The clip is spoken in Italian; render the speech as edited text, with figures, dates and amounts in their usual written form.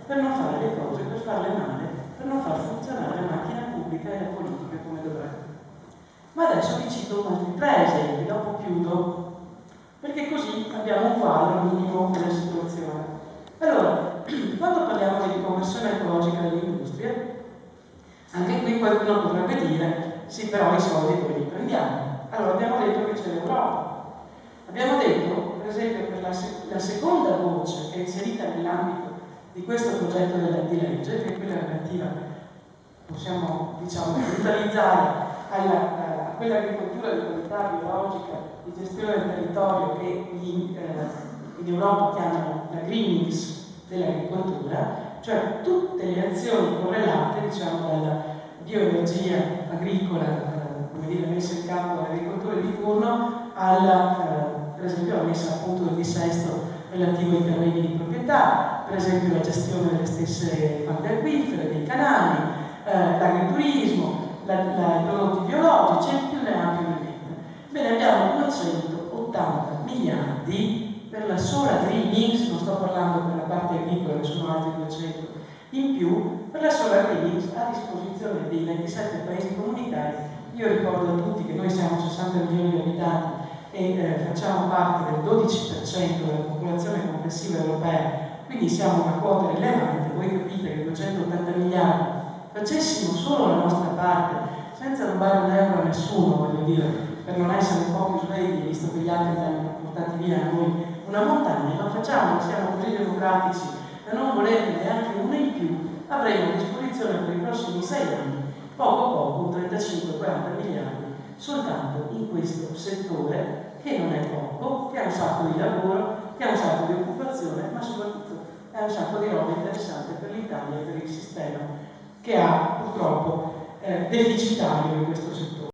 per non fare le cose, per farle male, per non far funzionare la macchina pubblica e la politica come dovrebbe. Ma adesso vi cito altri 3 esempi, dopo chiudo, perché così abbiamo un quadro minimo della situazione. Allora, quando parliamo di riconversione ecologica delle industrie, anche qui qualcuno potrebbe dire, sì, però i soldi dove li prendiamo? Allora, abbiamo detto che c'è l'Europa. Abbiamo detto, per esempio, per la seconda voce che è inserita nell'ambito di questo progetto di legge, che è quella relativa, possiamo, diciamo, brutalizzare a quell'agricoltura di qualità biologica, di gestione del territorio che in Europa chiamano la green mix dell'agricoltura, cioè tutte le azioni correlate, diciamo, dalla bioenergia agricola, come dire, messa in campo dall'agricoltore di turno, per esempio la messa a punto del dissesto relativo ai terreni di proprietà, per esempio la gestione delle stesse falde acquifere, dei canali, l'agriturismo, i prodotti biologici e più ne ha più ne metta. Bene, abbiamo 280 miliardi per la sola green mix, non sto parlando per la parte agricola, che sono altri 200 in più, per la sola green mix a disposizione dei 27 paesi comunitari. Io ricordo a tutti che noi siamo 60 milioni di abitanti e facciamo parte del 12% della popolazione complessiva europea, quindi siamo una quota rilevante. Voi capite che 280 miliardi facessimo solo la nostra parte, senza rubare un euro a nessuno, voglio dire, per non essere un po' più svegli, visto che gli altri li hanno portati via a noi una montagna, ma facciamolo, siamo così democratici da non volerne neanche uno in più, avremo a disposizione per i prossimi 6 anni poco, 35-40 miliardi, soltanto in questo settore, che non è poco, che ha un sacco di lavoro, che ha un sacco di occupazione, ma soprattutto è un sacco di roba interessante per l'Italia e per il sistema che ha purtroppo deficitario in questo settore.